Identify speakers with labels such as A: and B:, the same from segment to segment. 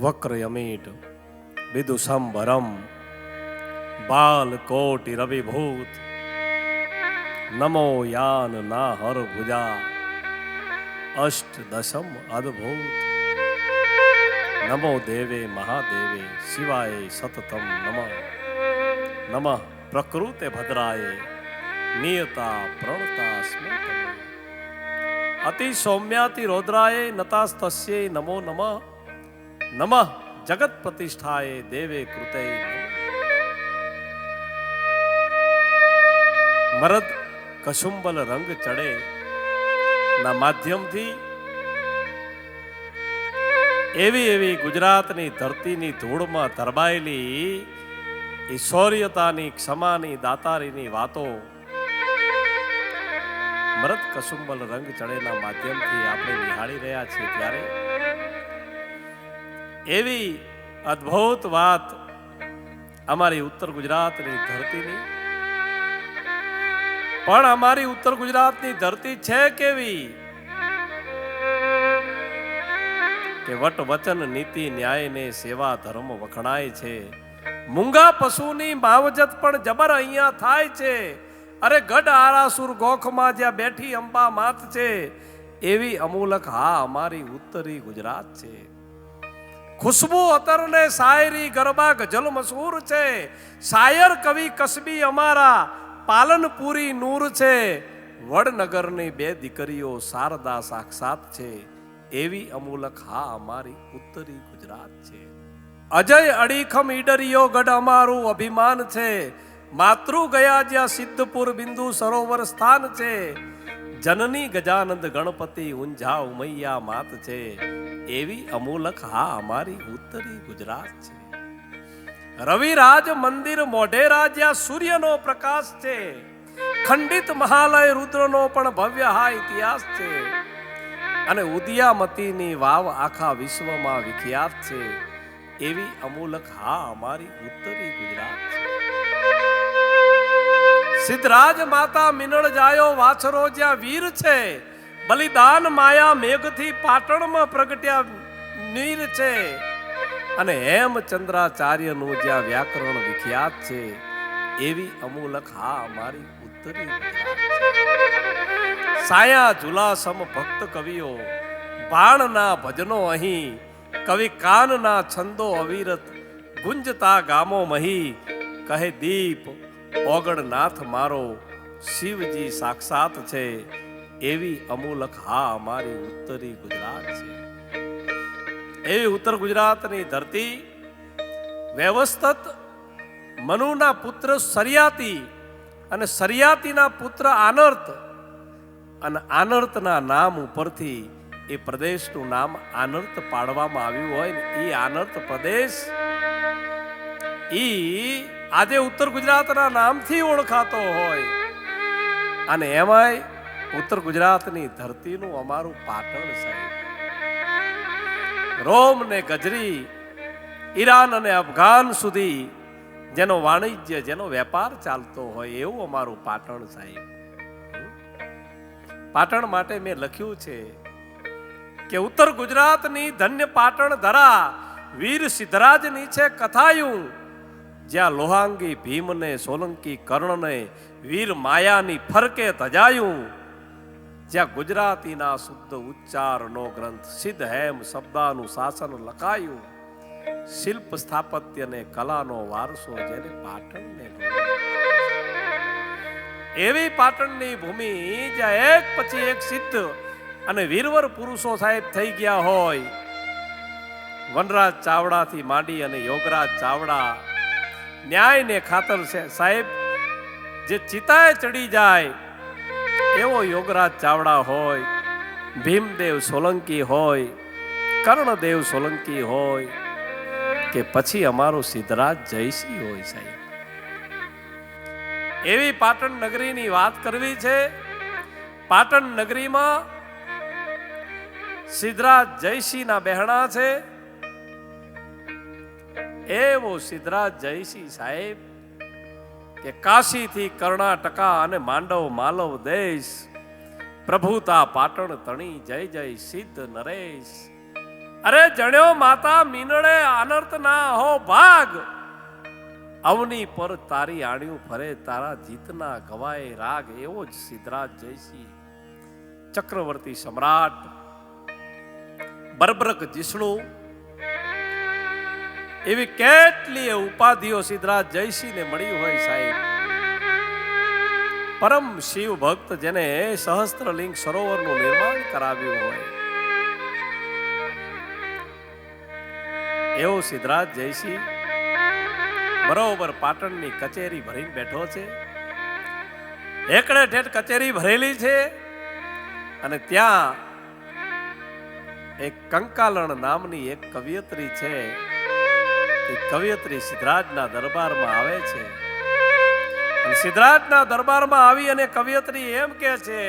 A: વક્રયમીટ વિદુષંભરમ બાલકોટિ રવિભૂત નમો yarn ના હર ભુજા અષ્ટદશમ અદ્ભુત નમો દેવે મહાદેવે શિવાય સતતમ નમઃ પ્રકૃતે ભદ્રાય નિયતા પ્રણતા સ્મૃતમ અતિ સૌમ્યાતિ રૌદ્રાય નતાસ્તસ્યૈ નમો નમઃ જગત પ્રતિષ્ઠાય દેવે કૃતે મરદ કશુંબલ રંગ ચડે ના માધ્યમથી એવી ગુજરાતની ધરતીની ધૂળમાં ધરબાયેલી એ શૌર્યતાની ક્ષમાની દાતારીની વાતો મરદ કશુંબલ રંગ ચડેના માધ્યમથી આપણે નિહાળી રહ્યા છીએ ત્યારે એવી અદ્ભુત વાત અમારી ઉત્તર ગુજરાતની ધરતીની પણ અમારી ઉત્તર ગુજરાતની ધરતી છે કેવી કે વટ વચન નીતિ ન્યાય ને સેવા ધર્મ વખણાય છે. મૂંગા પશુની માવજત પણ જબર અહીંયા થાય છે. અરે ગઢ આરાસુર ગોખમાં જ્યાં બેઠી અંબા માત છે એવી અમૂલક હા અમારી ઉત્તરી ગુજરાત છે. ખુશ્બુ અતર ને શાયરી ગરબા ગઝલ મશહૂર છે. શાયર કવિ કસબી અમારા પાલનપુરી નૂર છે. વડનગરની બે દીકરીઓ શારદા સાક્ષાત છે. એવી અમૂલક હા અમારી ઉત્તરી ગુજરાત છે. અજય અડીખમ ઈડરિયો ગઢ અમારું અભિમાન છે. માતૃ ગયા જ્યાં સિદ્ધપુર બિંદુ સરોવર સ્થાન છે. જનની ગજાનંદ ગણપતિ ઊંઝા ઉમૈયા માત છે. એવી અમૂલક હા અમારી ઉત્તરી ગુજરાત છે. રવિરાજ મંદિર મોઢેરા જ્યાં સૂર્યનો પ્રકાશ છે. ખંડિત મહાલય રુદ્રનો પણ ભવ્ય હા ઇતિહાસ છે. અને ઉદયામતીની વાવ આખા વિશ્વમાં વિખ્યાત છે. એવી અમૂલક હા અમારી ઉત્તરી ગુજરાત છે. સિદ્ધરાજ માતા મિનળ જાયો વાછરો જ્યાં વીર છે. બલિદાન માયા મેઘથી પાટણમાં પ્રગટ્યા નીર છે. અને હેમચંદ્રાચાર્યનું જ્યાં વ્યાકરણ વિખ્યાત છે. એવી અમૂલક હા અમારી ઉત્તરી ગુજરાત છે. સાયા ઝુલાસમ ભક્ત કવિઓ બાણના ભજનો અહીં કવિ કાનના છંદો અવિરત ગુંજતા ગામો મહી કહે દીપ ઓગણનાથ મારો શિવજી સાક્ષાત છે. એવી અમૂલક હા અમારી ઉત્તરી ગુજરાત છે. એવી ઉત્તર ગુજરાતની ધરતી વ્યવસ્થિત મનુના પુત્ર સરિયાતી અને સરિયાતીના પુત્ર આનર્ત અને આનર્તના નામ ઉપરથી એ પ્રદેશનું નામ આનર્ત પાડવામાં આવ્યું હોય ને એ આનર્ત પ્રદેશ આજે ઉત્તર ગુજરાતના નામથી ઓળખાતો હોય. અને એમાંય ઉત્તર ગુજરાતની ધરતીનું અમારું પાટણ સાહેબ. રોમ ને ગજરી ઈરાન અને અફઘાન સુધી જેનો વાણિજ્ય જેનો વેપાર ચાલતો હોય એવું અમારું પાટણ સાહેબ. પાટણ માટે મેં લખ્યું છે કે ઉત્તર ગુજરાતની ધન્ય પાટણ ધરા વીર સિદ્ધરાજની છે કથાયું. જ્યાં લોહાંગી ભીમને સોલંકી કર્ણને વીર માયાની ફરકે તજાયું. જ્યાં ગુજરાતીના શુદ્ધ ઉચ્ચારનો ગ્રંથ સિદ્ધ હેમ શબ્દાનું શાસન લખાયું. શિલ્પ સ્થાપત્ય ને કલાનો વારસો જેને પાટણને એવી પાટણની ભૂમિ જ્યાં એક પછી એક સિદ્ધ અને વીરવર પુરુષો સાહેબ થઈ ગયા હોય. વનરાજ ચાવડાથી માંડી અને યોગરાજ ચાવડા ન્યાય ને ખાતર છે સાહેબ જે ચિતાએ ચડી જાય એવો યોગરાજ ચાવડા હોય, ભીમદેવ સોલંકી હોય, કર્ણદેવ સોલંકી હોય કે પછી અમારો સિદ્ધરાજ જયસિંહ હોય સાહેબ. એવી પાટણ નગરીની વાત કરવી છે. પાટણ નગરીમાં સિદ્ધરાજ જયસિંહના બહેણા છે. એવો સિદ્ધરાજ જયસિંહ સાહેબ કે કાશીથી કર્ણાટકા અને માંડવ માલવ દેશ પ્રભુતા પાટણ તણી જય જય સિદ્ધ નરેશ. અરે જણ્યો માતા મીનળે અનર્થ ના હો ભાગ, અવની પર તારી આણ્યું ફરે તારા જીતના ગવાય રાગ. એવો જ સિદ્ધરાજ જયસિંહ ચક્રવર્તી સમ્રાટ બરબ્રક જીષ્ણુ એવી કેટલી ઉપાધિઓ સિદ્ધરાજ જયસિંહને મળી હોય સાહેબ. પરમ શિવ ભક્ત જેને સહસ્ત્રલિંગ સરોવરનું નિર્માણ કરાવ્યું હોય એવો સિદ્ધરાજ જયસિંહ બરોબર પાટણની કચેરી ભરીને બેઠો છે. એકડે ઠેઠ કચેરી ભરેલી છે અને ત્યાં એક કંકાલણ નામની એક કવિયત્રી છે. એ કવિયત્રી સિદ્ધરાજના દરબારમાં આવે છે અને સિદ્ધરાજના દરબારમાં આવી અને કવિયત્રી એમ કહે છે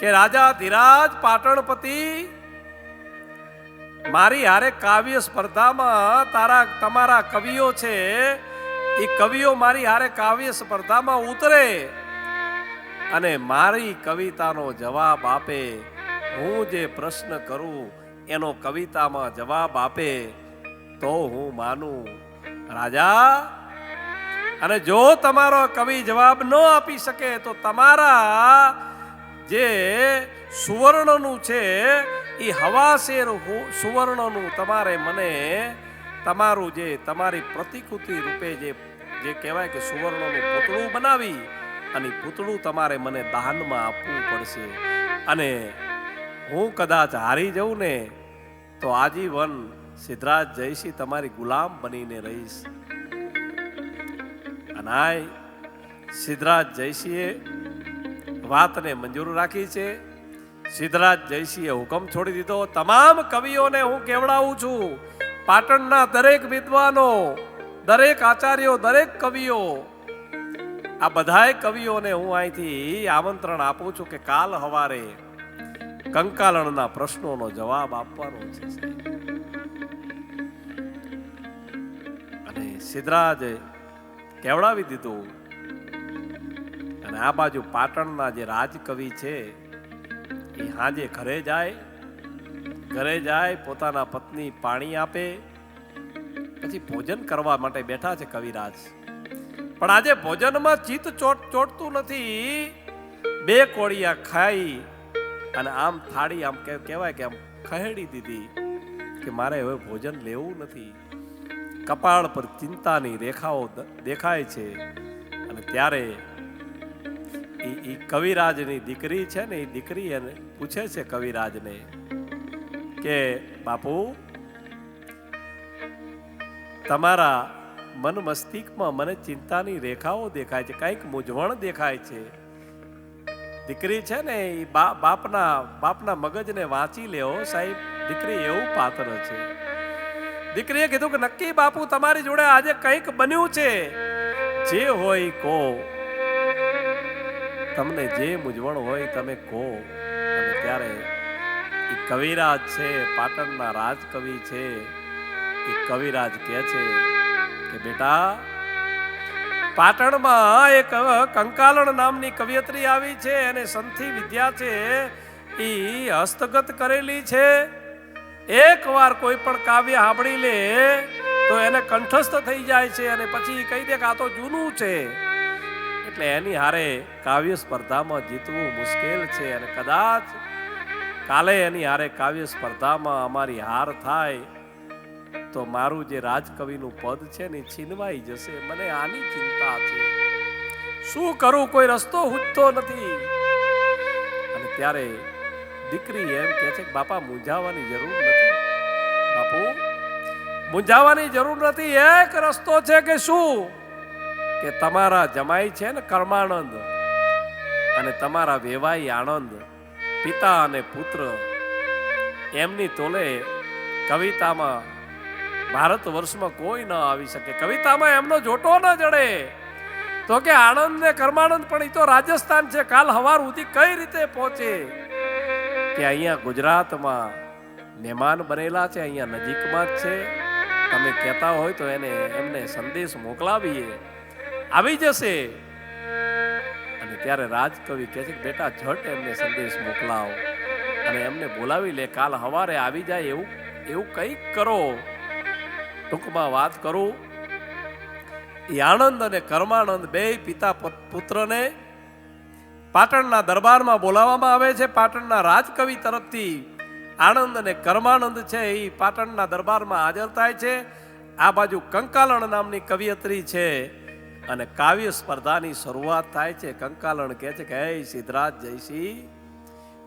A: કે રાજા ધીરાજ પાટણપતિ, મારી હારે કાવ્ય સ્પર્ધામાં તમારા કવિઓ છે એ કવિઓ મારી હારે કાવ્ય સ્પર્ધામાં ઉતરે અને મારી કવિતાનો જવાબ આપે. હું જે પ્રશ્ન કરું એનો કવિતામાં જવાબ આપે તો હું માનું રાજા. અને જો તમારો કવિ જવાબ ન આપી શકે તો તમારા જે સુવર્ણનું છે એ હવાશેર સુવર્ણનું તમારે મને તમારું જે તમારી પ્રતિકૃતિ રૂપે જે કહેવાય કે સુવર્ણનું પૂતળું બનાવી અને પૂતળું તમારે મને દાનમાં આપવું પડશે. અને હું કદાચ હારી જઉં ને તો આજીવન સિદ્ધરાજ જયસિંહ તમારી ગુલામ બનીને રહીશ. અને સિદ્ધરાજ જયસિંહે વાતને મંજૂર રાખી છે. સિદ્ધરાજ જયસિંહે હુકમ છોડી દીધો. તમામ કવિઓને હું કેવડાવું છું, પાટણના દરેક વિદ્વાનો, દરેક આચાર્યો, દરેક કવિઓ, આ બધાય કવિઓને હું અહીંથી આમંત્રણ આપું છું કે કાલ સવારે કંકાલણના પ્રશ્નોનો જવાબ આપવાનો છે. અને સિદ્ધરાજે કેવડાવી દીધું. અને આ બાજુ પાટણના જે રાજકવિ છે એ હાજે ઘરે જાય પોતાના પત્ની પાણી આપે પછી ભોજન કરવા માટે બેઠા છે કવિરાજ. પણ આજે ભોજનમાં ચિત્ત ચોટતું નથી. બે કોળિયા ખાઈ અને આમ થાળી આમ કહેવાય કે આમ ખહેડી દીધી કે મારે હવે ભોજન લેવું નથી. કપાળ પર ચિંતાની રેખાઓ દેખાય છે. અને ત્યારે એ કવિરાજની દીકરી છે ને, એ દીકરી એને પૂછે છે કવિરાજને કે બાપુ, તમારા મન મસ્તિષ્કમાં મને ચિંતાની રેખાઓ દેખાય છે, કંઈક મૂંઝવણ દેખાય છે. દીકરી છે ને એ બાપના મગજને વાંચી લેવો સાહેબ. દીકરી એવું પાત્ર છે. દીકરીએ કીધું કે નક્કી બાપુ તમારી જોડે આજે કંઈક બન્યું છે. જે હોય કહો, તમને જે મૂંઝવણ હોય તમે કહો. અને ત્યારે એ કવિરાજ છે, પાટણના રાજકવિ છે, એ કવિરાજ કહે છે કે બેટા, પાટણમાં એક કંકાલણ નામની કવિયત્રી આવી છે અને સંથી વિદ્યા છે એ હસ્તગત કરેલી છે. એકવાર કોઈ પણ કાવ્ય સાંભળી લે તો એને કંઠસ્થ થઈ જાય છે અને પછી કહી દે કે આ તો જૂનું છે. એટલે એની હારે કાવ્ય સ્પર્ધામાં જીતવું મુશ્કેલ છે. અને કદાચ કાલે એની હારે કાવ્ય સ્પર્ધામાં અમારી હાર થાય તો મારું જે રાજકવિનું પદ છે ને છીનવાઈ જશે. મને આની ચિંતા છે. શું કરું, કોઈ રસ્તો સૂઝતો નથી. અને ત્યારે દીકરી એમ કહે છે કે બાપા મૂંઝાવાની જરૂર નથી. બાપુ મૂંઝાવાની જરૂર નથી. એક રસ્તો છે કે શું કે તમારા જમાઈ છે ને કર્માનંદ અને તમારા વેવાઈ આનંદ, પિતા અને પુત્ર, એમની તોલે કવિતામાં ભારત વર્ષમાં કોઈ ન આવી શકે. કવિતામાં એમનો જોટો ન જડે. તો કે આનંદ ને કર્માનંદ પણ એ તો રાજસ્થાન છે. કાલ સવાર સુધી કઈ રીતે પહોંચે કે અહીંયા ગુજરાતમાં મહેમાન બનેલા છે, અહીંયા નજીકમાં જ છે. તમે કહેતા હોય તો એમને સંદેશ મોકલાવીએ, આવી જશે. અને ત્યારે રાજકવિ કહે છે કે બેટા ઝટ એમને સંદેશ મોકલાવો. અને એમને બોલાવી લે, કાલ સવારે આવી જાય એવું એવું કંઈક કરો. ટૂંકમાં વાત કરું, એ આનંદ અને કર્માનંદ બે પિતા પુત્રને પાટણના દરબારમાં બોલાવવામાં આવે છે. પાટણના રાજકવિ તરફથી આનંદ અને કર્માનંદ છે એ પાટણના દરબારમાં હાજર થાય છે. આ બાજુ કંકાલણ નામની કવિયત્રી છે અને કાવ્ય સ્પર્ધાની શરૂઆત થાય છે. કંકાલણ કહે છે કે હે સિદ્ધરાજ જયસિંહ,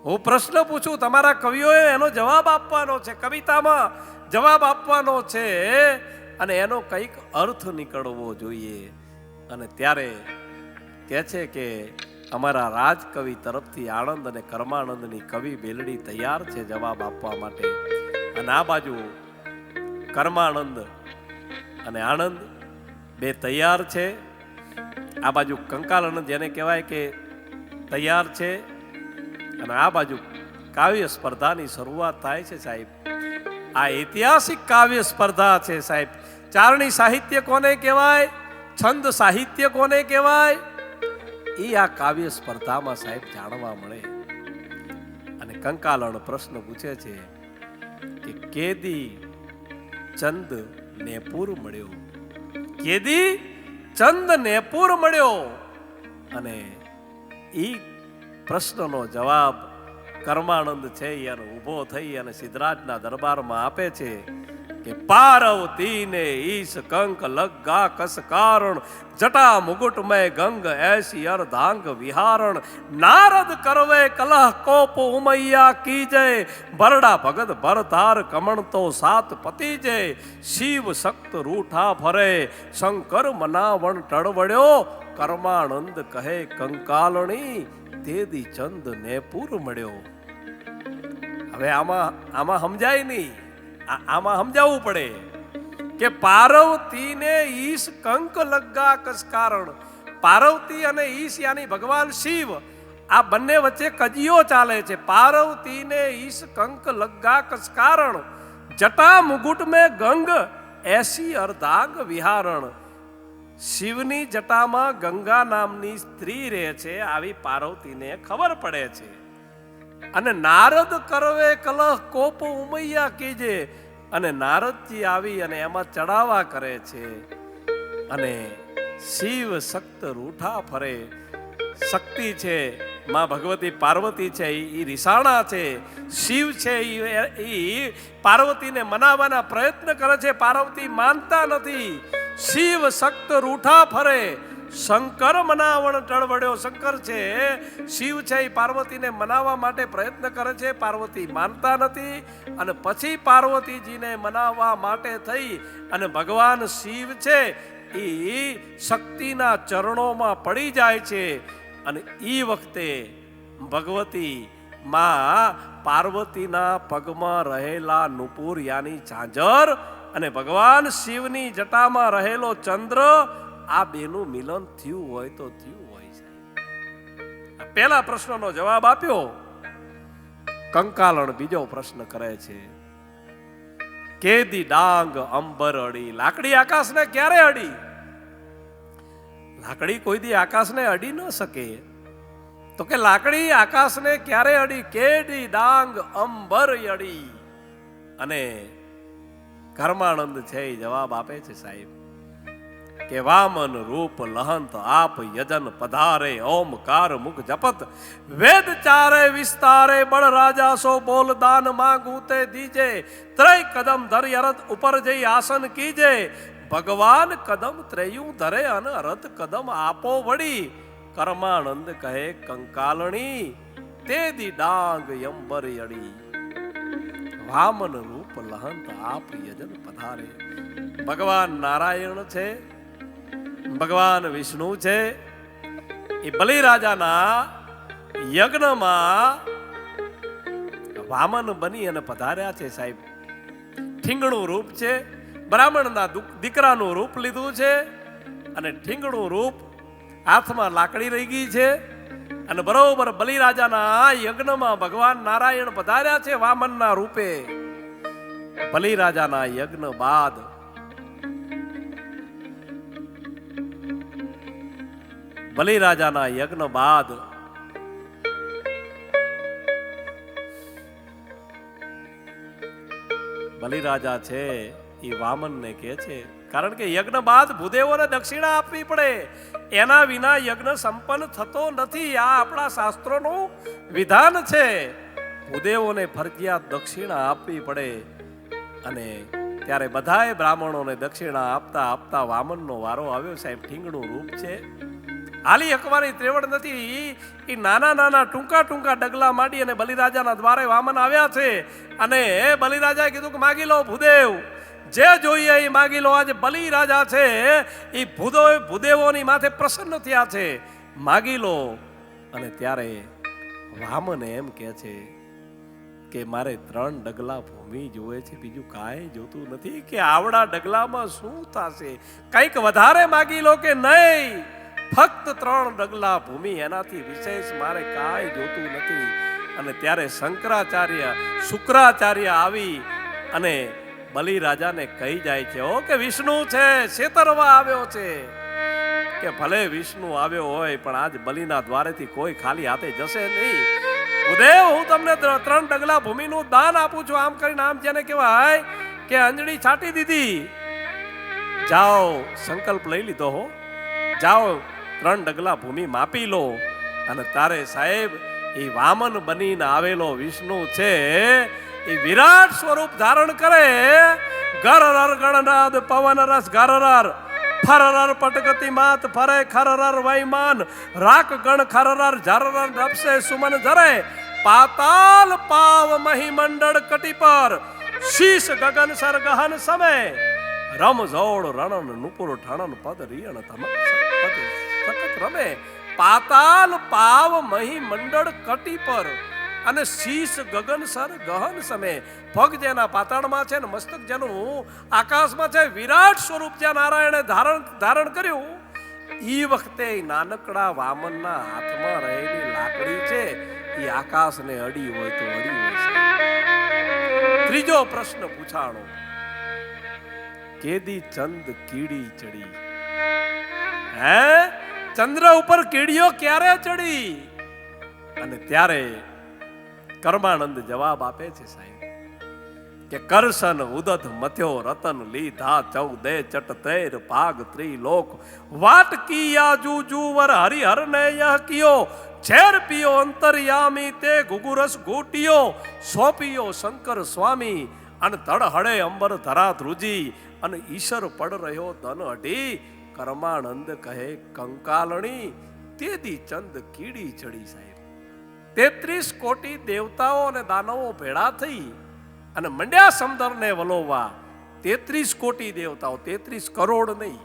A: હું પ્રશ્ન પૂછું, તમારા કવિઓએ એનો જવાબ આપવાનો છે, કવિતામાં જવાબ આપવાનો છે અને એનો કંઈક અર્થ નીકળવો જોઈએ. અને ત્યારે કહે છે કે અમારા રાજકવિ તરફથી આનંદ અને કર્માનંદની કવિ બેલડી તૈયાર છે જવાબ આપવા માટે. અને આ બાજુ કર્માનંદ અને આનંદ બે તૈયાર છે. આ બાજુ કંકાલન જેને કહેવાય કે તૈયાર છે અને આ બાજુ કાવ્ય સ્પર્ધાની શરૂઆત થાય છે. સાહેબ, આ ઐતિહાસિક કાવ્ય સ્પર્ધા છે સાહેબ. ચારણી સાહિત્ય કોને કહેવાય, છંદ સાહિત્ય કોને કહેવાય, એ આ કાવ્ય સ્પર્ધામાં સાહેબ જાણવા મળે. અને કંકાલન પ્રશ્ન પૂછે છે કે કેદી ચંદ નેપુર મળ્યો, કેદી ચંદ નેપુર મળ્યો. અને ઈ પ્રશ્નનો જવાબ કર્માનંદ છે એનો ઊભો થઈ અને સિદ્ધરાજના દરબારમાં આપે છે કે પાર્વતી ને ઈશ કંક લગ્ગા કસ કારણ જટા મુગુટમય ગંગ એસી અર્ધાંગ વિહારણ નારદ કરવે કલહ કોપ ઉમૈયા કીજે બરડા ભગત ભરતાર કમણ તો સાત પતિ જય શિવ સક્ત રૂઠા ફરે શંકર મનાવણ ટળવડ્યો કર્માનંદ કહે કંકાલણી તેદી ચંદ નેપુર મળ્યો. હવે આમાં સમજાય નહીં, આમાં સમજાવવું પડે કે પાર્વતીને ઈશ કંક લગ્ગા કસ કારણ. પાર્વતી અને ઈશ યાની ભગવાન શિવ, આ બંને વચ્ચે કજિયો ચાલે છે. પાર્વતીને ઈશ કંક લગ્ગા કસ કારણ જટા મુગુટ મેં ગંગ એસી અર્ધાંગ વિહારણ. શિવની જટામાં ગંગા નામની સ્ત્રી રહે છે, આવી પાર્વતીને ખબર પડે છે. અને નારદ કરવે કલહ કોપ ઉમૈયા કીજે, અને નારદજી આવી અને એમાં ચડાવા કરે છે. અને શિવ સક્ત રૂઠા ફરે. શક્તિ છે માં ભગવતી પાર્વતી છે એ રીસાણા છે. શિવ છે એ પાર્વતીને મનાવવાના પ્રયત્ન કરે છે, પાર્વતી માનતા નથી. શિવ સક્ત રૂઠા ફરે શંકર મનાવણ ટળવડ્યો. શંકર છે, શિવ છે એ પાર્વતીને મનાવવા માટે પ્રયત્ન કરે છે, પાર્વતી માનતા નથી. અને પછી પાર્વતીજીને મનાવવા માટે થઈ અને ભગવાન શિવ છે એ શક્તિના ચરણોમાં પડી જાય છે. અને એ વખતે ભગવતી માં પાર્વતીના પગમાં રહેલા નુપુર યાની ઝાંઝર અને ભગવાન શિવની જટામાં રહેલો ચંદ્ર, આ બેનું મિલન થયું હોય તો થયું હોય છે. પહેલા પ્રશ્નનો જવાબ આપ્યો. કંકાલણ બીજો પ્રશ્ન કરે છે કેદી ડાંગ અંબર અડી. લાકડી આકાશને ક્યારે અડી? લાકડી કોઈ દી આકાશને અડી ન શકે. તો કે લાકડી આકાશને ક્યારે અડી? કેદી ડાંગ અંબર અડી. અને કર્માનંદ છે એ જવાબ આપે છે સાહેબ કે વામન રૂપ લહંત આપ યજન પધારે ઓમકાર મુખ જપત વેદ ચારે વિસ્તારે બળ રાજા સો બોલ દાન માંગુ તે દીજે ત્રય કદમ ધરી અરત ઉપર જઈ આસન કીજે ભગવાન કદમ ત્રયું ધરે અને અરત કદમ આપો વળી. કર્માનંદ કહે કંકાલણી તેદી ડાંગ અંબર અડી. વામન રૂપ લહંત આપ યજન પધારે. ભગવાન નારાયણ છે, ભગવાન વિષ્ણુ છે, એ બલિરાજાના યજ્ઞમાં વામન બની અને પધાર્યા છે સાહેબ. ઠીંગણું રૂપ છે, બ્રાહ્મણના દીકરાનું રૂપ લીધું છે અને ઠીંગણું રૂપ હાથમાં લાકડી રહી ગઈ છે. અને બરોબર બલિરાજાના યજ્ઞમાં ભગવાન નારાયણ પધાર્યા છે વામનના રૂપે. બલિરાજાના યજ્ઞ બાદ બલિરાજા છે એ વામનને કહે છે, કારણ કે યજ્ઞ બાદ ભૂદેવોને દક્ષિણા આપવી પડે, એના વિના યજ્ઞ સંપન્ન થતો નથી. આ આપણા શાસ્ત્રોનું વિધાન છે. ભૂદેવોને ફરજિયાત દક્ષિણા આપવી પડે. અને ત્યારે બધાએ બ્રાહ્મણોને દક્ષિણા આપતા આપતા વામનનો વારો આવ્યો. સાહેબ, ઠીંગણું રૂપ છે, હાલી હકવાની ત્રેવડ નથી. એ નાના નાના ટૂંકા ટૂંકા ડગલા માંડી અને બલિરાજાના દ્વારે વામન આવ્યા છે. અને બલિરાજાએ કીધું કે માગી લો ભૂદેવ, જે જોઈએ એ માગી લો. આજે બલિરાજા છે એ ભૂદેવોની માથે પ્રસન્ન થયા છે, માગી લો. અને ત્યારે વામન એમ કહે છે કે મારે 3 ડગલા ભૂમિ જોવે છે, બીજું કાંઈ જોતું નથી. કે આવડા ડગલામાં શું થશે? કંઈક વધારે માગી લો કે નહીં, ફક્ત 3 ડગલા ભૂમિ, એનાથી વિશેષ મારે કાંઈ જોતું નથી. અને ત્યારે શુક્રાચાર્ય આવી અને બલિરાજાને કહી જાય છે, ઓ કે વિષ્ણુ છે, છેતરવા આવ્યો છે. કે ભલે વિષ્ણુ આવ્યો હોય, પણ આજ બલિના દ્વારેથી કોઈ ખાલી હાથે જશે નહીં. ભૂદેવ, હું તમને 3 ડગલા ભૂમિનું દાન આપું છું. આમ કરીને આમ જેને કહેવાય કે અંજળી છાટી દીધી. જાઓ, સંકલ્પ લઈ લીધો હો, જાઓ 3 ડગલા ભૂમિ માપી લો. અને તારે સાહેબ એ વામન બનીને આવેલો વિષ્ણુ છે એ વિરાટ સ્વરૂપ ધારણ કરે. ગરર ગણનાદ પવન રસ ગરર ફરર પટગતિ માત ફરે ખરર વૈમાન રાક ગણ ખરર ઝરર રપસે સુમન ઝરે પાતાલ પાવ મહી મંડળ કટી પર શીશ ગગન સર ગહન સમે રમ જોડ રણન નુપુર ઠણન પદ રિયણ તમક પદ સખત રમે. પાતાલ પાવ મહી મંડળ કટી પર અને શીશ ગગન સર ગહન સમે. પગ જેના પાતાળમાં છે ને મસ્તક જેનું આકાશમાં છે. વિરાટ સ્વરૂપ જ્યાં નારાયણે ધારણ કર્યું. એ વખતે નાનકડા વામનના હાથમાં રહેલી લાકડી છે એ આકાશને અડી હોય તો અડી હોય. ત્રીજો પ્રશ્ન પૂછાણો, કેદી ચંદ કીડી ચડી? હે, ચંદ્ર ઉપર કીડીઓ ક્યારે ચડી? અને ત્યારે કર્માનંદ જવાબ આપે છે સાહેબ કે કરશન ઉદત મથ્યો રતન લીધા 14 ચટ તેર ભાગ ત્રિલોક વાટ કિયા જુજુવર હરિહર ને યહ કિયો ઝેર પિયો અંતર્યામી તે ઘુઘુરસ ઘૂટિયો સોંપિયો શંકર સ્વામી અને ધડ હડે અંબર ધરા ધ્રુજી અને ઈશ્વર પડ રહ્યો ધન અઢી. કર્માનંદ કહે કંકાલણી તેદી ચંદ કીડી ચડી. સાહેબ, 33 કોટી દેવતાઓ અને દાનવો ભેળા થઈ અને મંડ્યા સમદરને વલોવા. 33 કોટી દેવતાઓ, 33 કરોડ નહીં.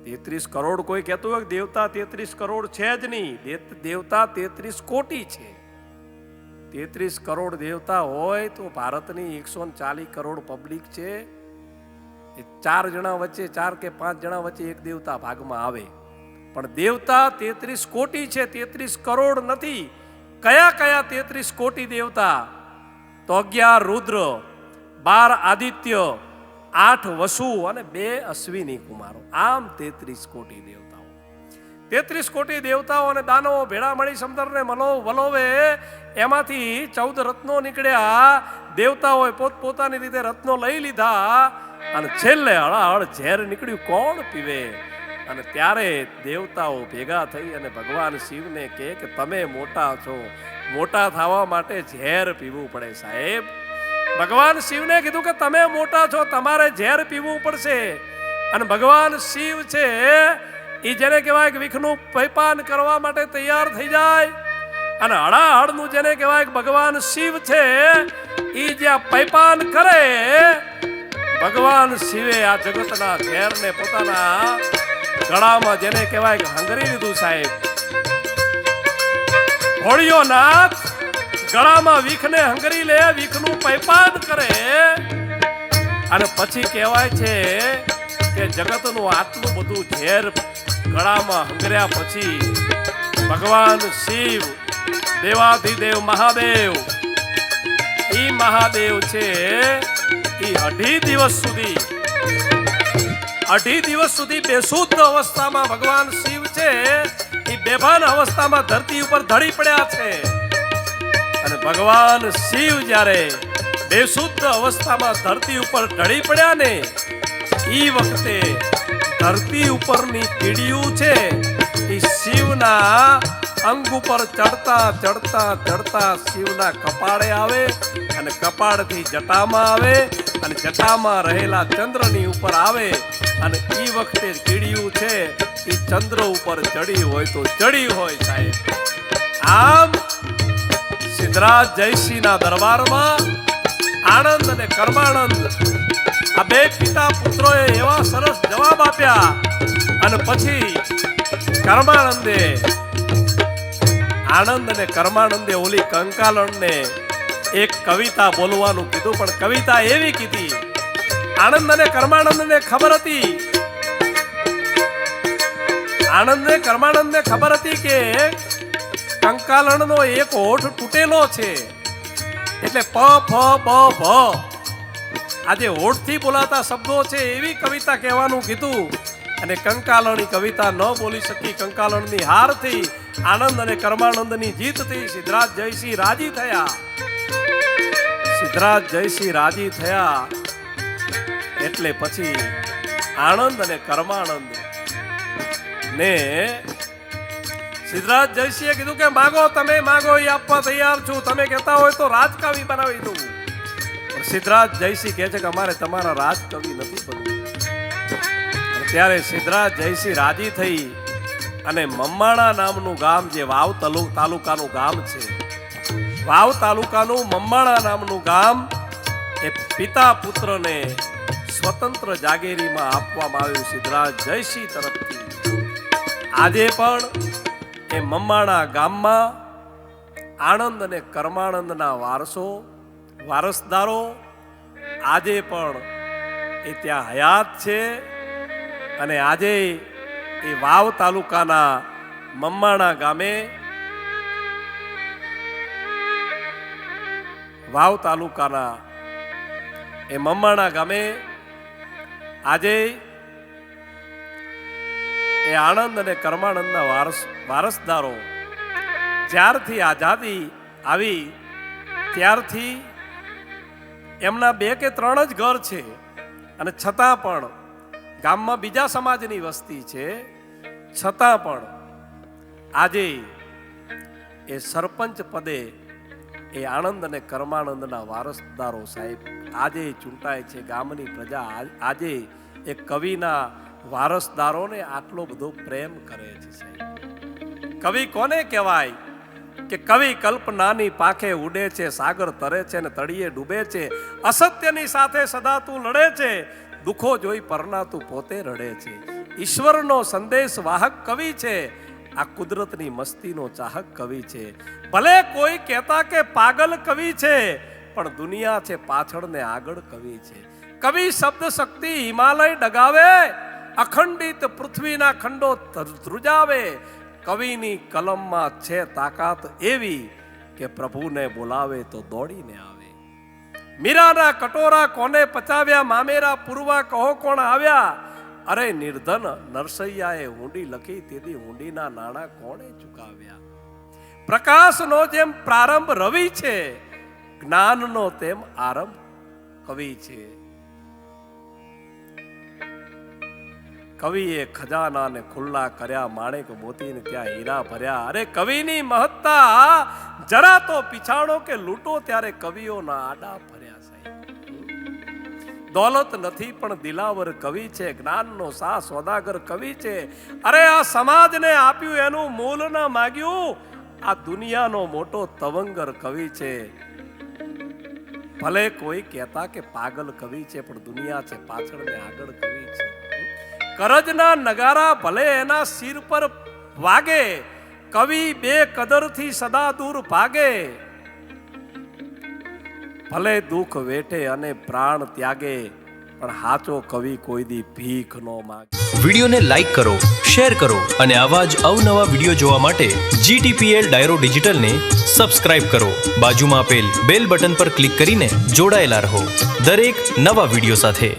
A: 33 કરોડ કોઈ કહેતું હોય દેવતા 33 કરોડ છે જ નહીં. દેવતા 33 કોટી છે. 33 કરોડ દેવતા હોય તો ભારતની 140 કરોડ પબ્લિક છે. એ 4 જણા વચ્ચે, 4 કે 5 જણા વચ્ચે એક દેવતા ભાગમાં આવે. પણ દેવતા 33 કોટી છે, 33 કરોડ નથી. કયા કયા 33 કોટી દેવતા? તો 11 રુદ્ર, 12 આદિત્ય, 8 વસુ અને 2 અશ્વિની કુમારો. આમ 33 કોટી દેવતાઓ. 33 કોટી દેવતાઓ અને દાનવો ભેળા મળી સમુદ્રને વલોવે. એમાંથી 14 રત્નો નીકળ્યા. દેવતાઓએ પોતપોતાની રીતે રત્નો લઈ લીધા અને છેલ્લે હળાહળ ઝેર નીકળ્યું. કોણ પીવે? અને ત્યારે દેવતાઓ ભેગા થઈ અને ભગવાન શિવને કહે કે તમે મોટા છો, મોટા થવા માટે ઝેર પીવું પડે. સાહેબ, ભગવાન શિવને કીધું કે તમે મોટા છો, તમારે ઝેર પીવું પડશે. અને ભગવાન શિવ છે એ જેને કહેવાય કે વિખનું પૈપાન કરવા માટે તૈયાર થઈ જાય. અને હળાહળનું જેને કહેવાય કે ભગવાન શિવ છે એ જ્યાં પૈપાન કરે, ભગવાન શિવે આ જગતના ઝેરને પોતાના ગળામાં જેને કહેવાય કે હંગરી લીધું. સાહેબ, હોળિયો નાથ ગળામાં વિખને હંગરી લે, વિખનું પૈપાન કરે અને પછી કહેવાય છે કે જગતનું આટલું બધું ઝેર ગળામાં હંગર્યા પછી ભગવાન શિવ દેવાધિદેવ મહાદેવ, ઈ મહાદેવ છે ઈ 18 દિવસ સુધી બેશુદ્ધ અવસ્થામાં ભગવાન શિવ છે એ બેભાન અવસ્થામાં ધરતી ઉપર ધડી પડ્યા છે. અને ભગવાન શિવ જ્યારે બેશુદ્ધ અવસ્થામાં ધરતી ઉપર ઢળી પડ્યા ને ઈ વખતે ધરતી ઉપરની કીડીયું છે એ શિવના અંગ ઉપર ચડતા ચડતા ચડતા શિવના કપાળે આવે અને કપાળથી જટામાં આવે અને જટામાં રહેલા ચંદ્રની ઉપર આવે અને ઈ વખતે કીડીયું છે એ ચંદ્ર ઉપર ચડી હોય તો ચડી હોય સાહેબ. આમ સિદ્ધરાજ જયસિંહના દરબારમાં આનંદ અને કર્માનંદ આ બે પિતા પુત્રોએ એવા સરસ જવાબ આપ્યા અને પછી આનંદ અને કર્માનંદે ઓલી કંકાલણને એક કવિતા બોલવાનું કીધું, પણ કવિતા એવી કીધી. આનંદ અને કર્માનંદને ખબર હતી, આનંદને કર્માનંદને ખબર હતી કે કંકાલણનો એક હોઠ તૂટેલો છે, એટલે પ ફ બ ભ આજે હોઠથી બોલાતા શબ્દો છે એવી કવિતા કહેવાનું કીધું. અને કંકાલણી કવિતા ન બોલી શકી. કંકાલણની હાર થઈ, આનંદ અને કર્માનંદની જીત થઈ. સિદ્ધરાજ જયસિંહ રાજી થયા. સિદ્ધરાજ જયસિંહ રાજી થયા એટલે પછી આનંદ અને કર્માનંદ ને સિદ્ધરાજ જયસિંહે કીધું કે માગો, તમે માગો એ આપવા તૈયાર છું, તમે કહેતા હોય તો રાજકવિ બનાવી દઉં. સિદ્ધરાજ જયસિંહ કહે છે કે અમારે તમારા રાજકવિ નથી બનવું. ત્યારે સિદ્ધરાજ જયસિંહ રાજી થઈ અને મમ્માણા નામનું ગામ, જે વાવ તાલુકાનું ગામ છે, વાવ તાલુકાનું મમ્માણા નામનું ગામ એ પિતા પુત્રને સ્વતંત્ર જાગીરીમાં આપવામાં આવ્યું સિદ્ધરાજ જયસિંહ તરફથી. આજે પણ એ મમ્માણા ગામમાં આનંદ અને કર્માનંદના વારસદારો આજે પણ એ ત્યાં હયાત છે. અને આજે એ વાવ તાલુકાના મમ્માણા ગામે, વાવ તાલુકાના એ મમ્માણા ગામે આજે એ આનંદ અને કર્માનંદના વારસદારો જ્યારથી આઝાદી આવી ત્યારથી એમના 2 કે 3 જ ઘર છે, અને છતાં પણ ગામમાં બીજા સમાજની વસ્તી છે, છતાં પણ આજે એ સરપંચ પદે એ આનંદ અને કર્માનંદના વારસદારો સાહેબ આજે ચૂંટાય છે. ગામની પ્રજા આજે એ કવિના વારસદારોને આટલો બધો પ્રેમ કરે છે સાહેબ. કવિ કોને કહેવાય કે કવિ કલ્પનાની પાંખે ઉડે છે, સાગર તરે છે ને તળિયે ડૂબે છે, અસત્યની સાથે સદા તું લડે છે, દુઃખો જોઈ પરના તું પોતે રડે છે. ઈશ્વરનો સંદેશ વાહક કવિ છે, આ કુદરતની મસ્તીનો ચાહક કવિ છે. ભલે કોઈ કહેતા કે પાગલ કવિ છે, પણ દુનિયા છે પાછળ ને આગળ કવિ છે. કવિ શબ્દ શક્તિ હિમાલય ડગાવે, અખંડિત પૃથ્વીના ખંડો ધ્રુજાવે. કવિની કલમમાં છે તાકાત એવી કે પ્રભુને બોલાવે તો દોડીને આવે. મીરાના કટોરા કોને પચાવ્યા, મામેરા પૂરવા કહો કોણ આવ્યા. અરે નિર્ધન નરસૈયાએ ઊંડી લખી, તેથી ઊંડીના નાણાં કોણે ચૂકાવ્યા. પ્રકાશનો જેમ પ્રારંભ રવિ છે, જ્ઞાનનો તેમ આરંભ કવિ છે. કવિએ ખજાનાને ખુલ્લા કર્યા, માણેક મોતીને ત્યાં હીરા ભર્યા. અરે કવિની મહત્તા જરા તો પીછાણો કે લૂંટો, ત્યારે કવિઓના આડા ભર્યા સાહેબ. દોલત નથી પણ દિલાવર કવિ છે, જ્ઞાનનો સા સોદાગર કવિ છે. અરે આ સમાજને આપ્યું એનું મૂલ ન માગ્યું, આ દુનિયાનો મોટો તવંગર કવિ છે. ભલે કોઈ કહેતા કે પાગલ કવિ છે, પણ દુનિયા છે પાછળ ને આગળ કવિ છે. કરજના નગારા ભલે એના સિર પર વાગે, કવિ બે કદરથી સદા દૂર ભાગે. ભલે દુઃખ વેઠે અને પ્રાણ ત્યાગે, પણ હાચો કવિ કોઈ દી ભીખ નો માગે.
B: વિડીયોને લાઈક કરો, શેર કરો અને આવા જ અવનવા વિડીયો જોવા માટે GTPL ડાયરો ડિજિટલને સબસ્ક્રાઇબ કરો. બાજુમાં આપેલ બેલ બટન પર ક્લિક કરીને જોડાયેલા રહો દરેક નવા વિડીયો સાથે.